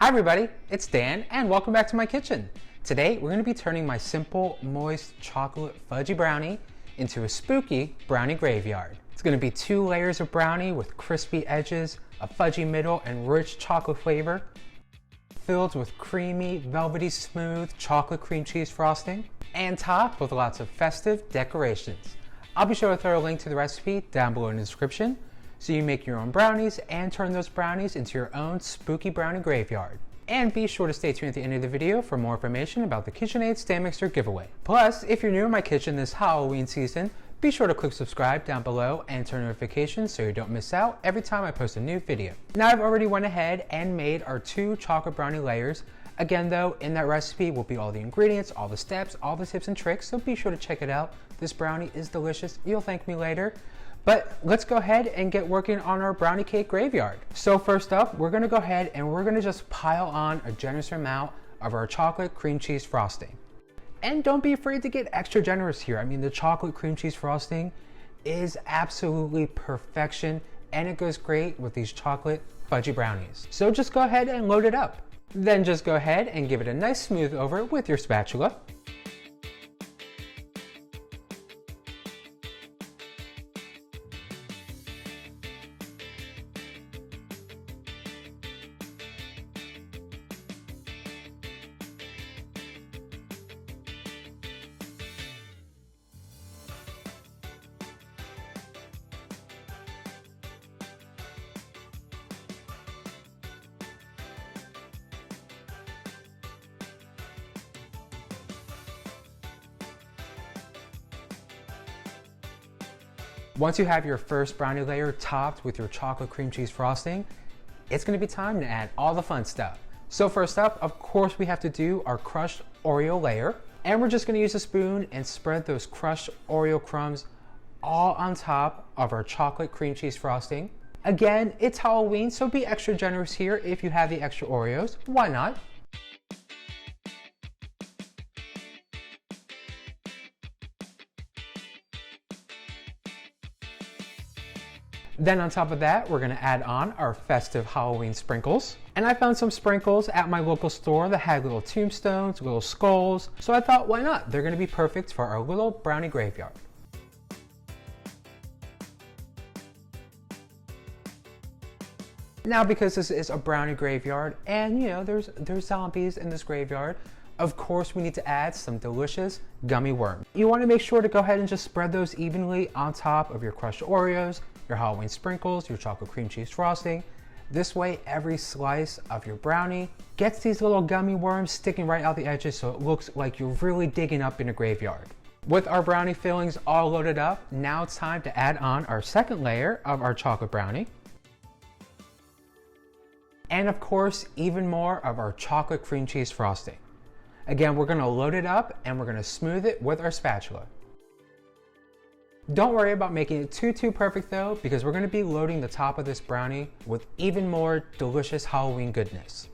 Hi everybody, it's Dan and welcome back to my kitchen. Today we're going to be turning my simple, moist chocolate fudgy brownie into a spooky brownie graveyard. It's going to be 2 layers of brownie with crispy edges, a fudgy middle, and rich chocolate flavor, filled with creamy, velvety smooth chocolate cream cheese frosting, and topped with lots of festive decorations. I'll be sure to throw a link to the recipe down below in the description, so you make your own brownies and turn those brownies into your own spooky brownie graveyard. And be sure to stay tuned at the end of the video for more information about the KitchenAid stand mixer giveaway. Plus, if you're new in my kitchen this Halloween season, be sure to click subscribe down below and turn notifications so you don't miss out every time I post a new video. Now I've already went ahead and made our 2 chocolate brownie layers. Again though, in that recipe will be all the ingredients, all the steps, all the tips and tricks, so be sure to check it out. This brownie is delicious. You'll thank me later. But let's go ahead and get working on our brownie cake graveyard. So first up, we're gonna go ahead and we're gonna just pile on a generous amount of our chocolate cream cheese frosting. And don't be afraid to get extra generous here. I mean, the chocolate cream cheese frosting is absolutely perfection and it goes great with these chocolate fudgy brownies. So just go ahead and load it up. Then just go ahead and give it a nice smooth over with your spatula. Once you have your first brownie layer topped with your chocolate cream cheese frosting, it's gonna be time to add all the fun stuff. So first up, of course, we have to do our crushed Oreo layer. And we're just gonna use a spoon and spread those crushed Oreo crumbs all on top of our chocolate cream cheese frosting. Again, it's Halloween, so be extra generous here if you have the extra Oreos. Why not? Then on top of that, we're gonna add on our festive Halloween sprinkles. And I found some sprinkles at my local store that had little tombstones, little skulls. So I thought, why not? They're gonna be perfect for our little brownie graveyard. Now, because this is a brownie graveyard and you know, there's zombies in this graveyard, of course we need to add some delicious gummy worms. You wanna make sure to go ahead and just spread those evenly on top of your crushed Oreos, your Halloween sprinkles, your chocolate cream cheese frosting. This way, every slice of your brownie gets these little gummy worms sticking right out the edges so it looks like you're really digging up in a graveyard. With our brownie fillings all loaded up, now it's time to add on our second layer of our chocolate brownie. And of course, even more of our chocolate cream cheese frosting. Again, we're gonna load it up and we're gonna smooth it with our spatula. Don't worry about making it too perfect though, because we're gonna be loading the top of this brownie with even more delicious Halloween goodness.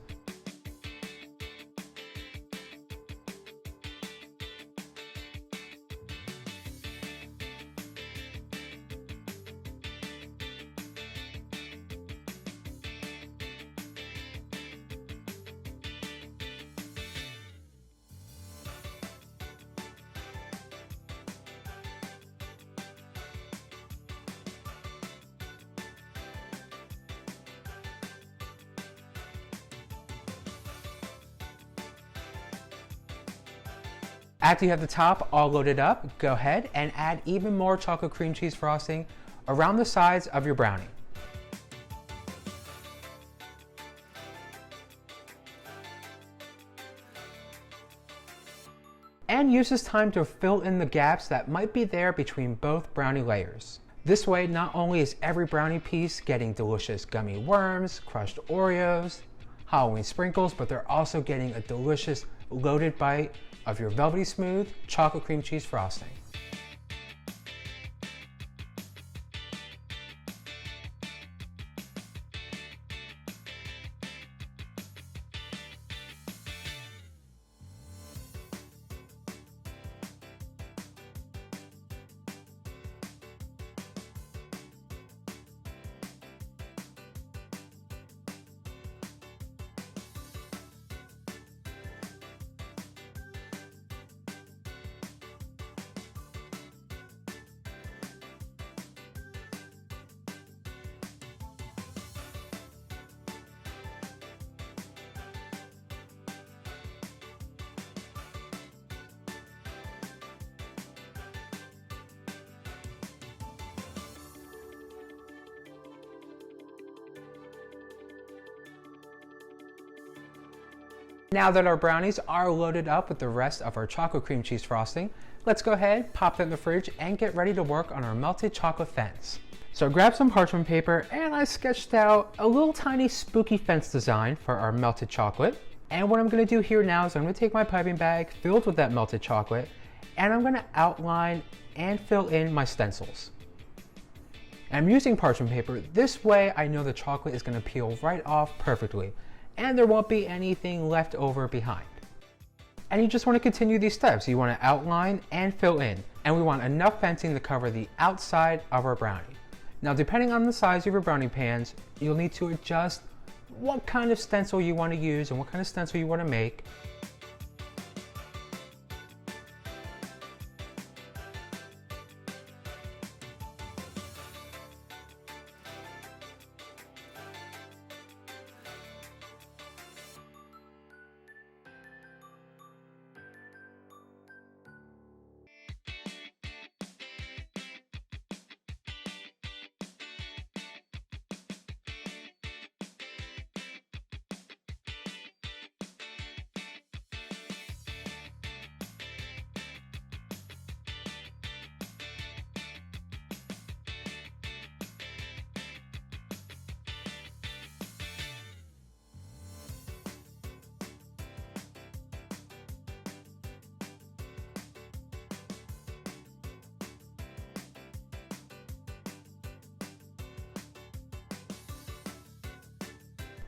After you have the top all loaded up, go ahead and add even more chocolate cream cheese frosting around the sides of your brownie. And use this time to fill in the gaps that might be there between both brownie layers. This way, not only is every brownie piece getting delicious gummy worms, crushed Oreos, Halloween sprinkles, but they're also getting a delicious loaded bite of your velvety smooth chocolate cream cheese frosting. Now that our brownies are loaded up with the rest of our chocolate cream cheese frosting, let's go ahead, pop that in the fridge, and get ready to work on our melted chocolate fence. So I grabbed some parchment paper and I sketched out a little tiny spooky fence design for our melted chocolate. And what I'm gonna do here now is I'm gonna take my piping bag filled with that melted chocolate and I'm gonna outline and fill in my stencils. I'm using parchment paper. This way I know the chocolate is gonna peel right off perfectly and there won't be anything left over behind. And you just wanna continue these steps. You wanna outline and fill in. And we want enough fencing to cover the outside of our brownie. Now, depending on the size of your brownie pans, you'll need to adjust what kind of stencil you wanna use and what kind of stencil you wanna make.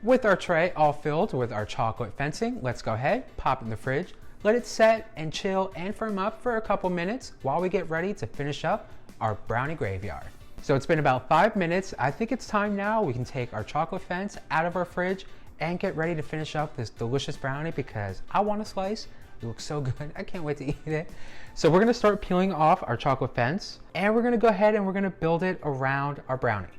With our tray all filled with our chocolate fencing, let's go ahead, pop it in the fridge, let it set and chill and firm up for a couple minutes while we get ready to finish up our brownie graveyard. So it's been about 5 minutes. I think it's time now we can take our chocolate fence out of our fridge and get ready to finish up this delicious brownie because I want a slice. It looks so good. I can't wait to eat it. So we're gonna start peeling off our chocolate fence and we're gonna go ahead and we're gonna build it around our brownie.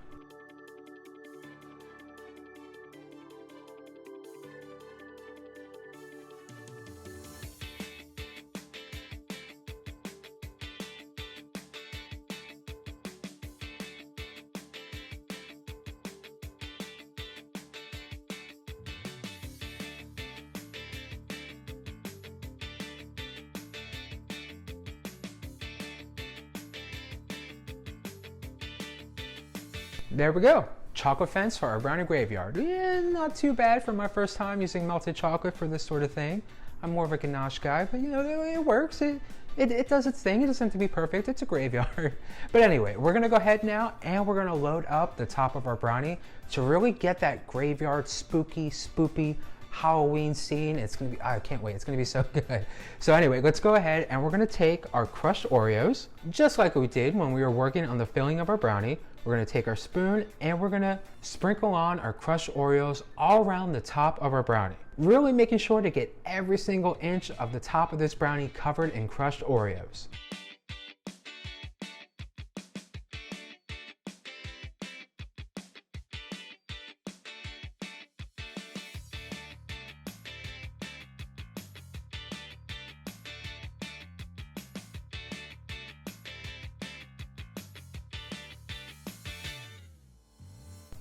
There we go. Chocolate fence for our brownie graveyard. Yeah, not too bad for my first time using melted chocolate for this sort of thing. I'm more of a ganache guy, but you know, it works. It does its thing. It doesn't have to be perfect. It's a graveyard. But anyway, we're gonna go ahead now and we're gonna load up the top of our brownie to really get that graveyard spooky, spoopy Halloween scene. It's gonna be, I can't wait. It's gonna be so good. So anyway, let's go ahead and we're gonna take our crushed Oreos, just like we did when we were working on the filling of our brownie. We're gonna take our spoon and we're gonna sprinkle on our crushed Oreos all around the top of our brownie. Really making sure to get every single inch of the top of this brownie covered in crushed Oreos.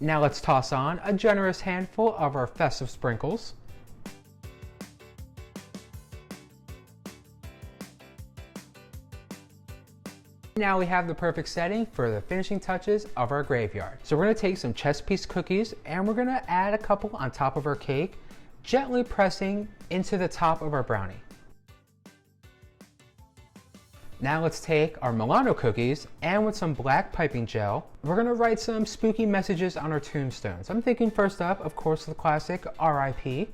Now let's toss on a generous handful of our festive sprinkles. Now we have the perfect setting for the finishing touches of our graveyard. So we're gonna take some chess piece cookies and we're gonna add a couple on top of our cake, gently pressing into the top of our brownie. Now let's take our Milano cookies and with some black piping gel, we're gonna write some spooky messages on our tombstones. I'm thinking first up, of course, the classic RIP.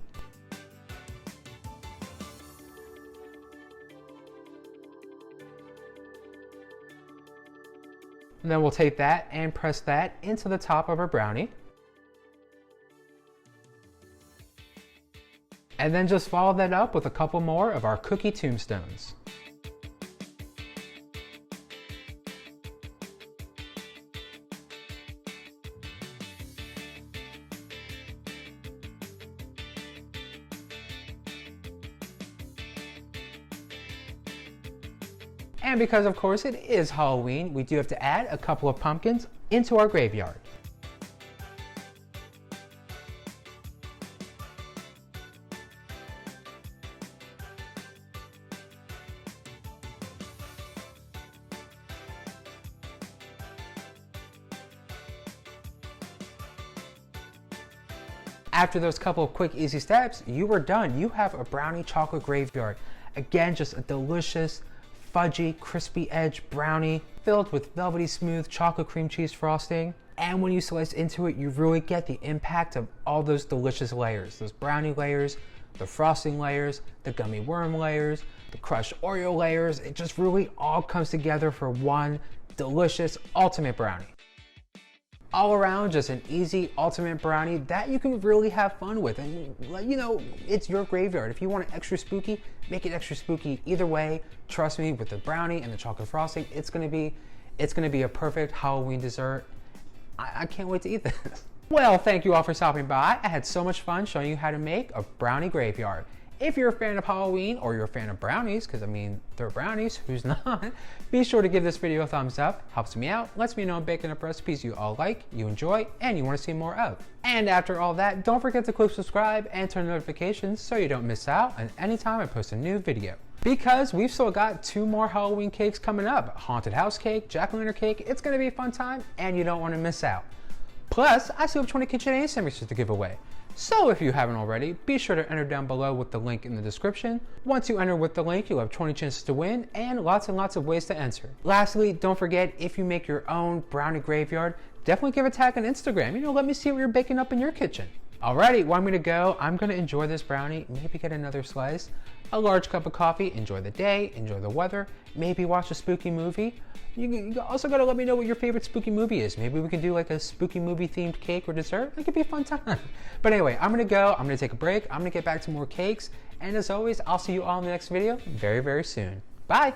And then we'll take that and press that into the top of our brownie. And then just follow that up with a couple more of our cookie tombstones. And because of course it is Halloween, we do have to add a couple of pumpkins into our graveyard. After those couple of quick, easy steps, you are done. You have a brownie chocolate graveyard. Again, just a delicious, fudgy, crispy edge brownie filled with velvety smooth chocolate cream cheese frosting. And when you slice into it, you really get the impact of all those delicious layers. Those brownie layers, the frosting layers, the gummy worm layers, the crushed Oreo layers. It just really all comes together for one delicious ultimate brownie. All around, just an easy ultimate brownie that you can really have fun with. And you know, it's your graveyard. If you want it extra spooky, make it extra spooky. Either way, trust me, with the brownie and the chocolate frosting, it's gonna be a perfect Halloween dessert. I can't wait to eat this. Well, thank you all for stopping by. I had so much fun showing you how to make a brownie graveyard. If you're a fan of Halloween or you're a fan of brownies, because I mean, they're brownies, who's not? Be sure to give this video a thumbs up. Helps me out, lets me know I'm baking up recipes you all like, you enjoy, and you want to see more of. And after all that, don't forget to click subscribe and turn notifications so you don't miss out on any time I post a new video. Because we've still got 2 more Halloween cakes coming up. Haunted house cake, jack-o'-lantern cake. It's gonna be a fun time and you don't want to miss out. Plus, I still have 20 KitchenAid sandwiches to give away. So if you haven't already, be sure to enter down below with the link in the description. Once you enter with the link, you'll have 20 chances to win and lots of ways to enter. Lastly, don't forget, if you make your own brownie graveyard, definitely give a tag on Instagram. You know, let me see what you're baking up in your kitchen. Alrighty, want me to go? I'm gonna enjoy this brownie, maybe get another slice, a large cup of coffee, enjoy the day, enjoy the weather, maybe watch a spooky movie. You also gotta let me know what your favorite spooky movie is. Maybe we can do like a spooky movie themed cake or dessert. It could be a fun time. But anyway, I'm gonna go, I'm gonna take a break, I'm gonna get back to more cakes, and as always, I'll see you all in the next video very, very soon. Bye!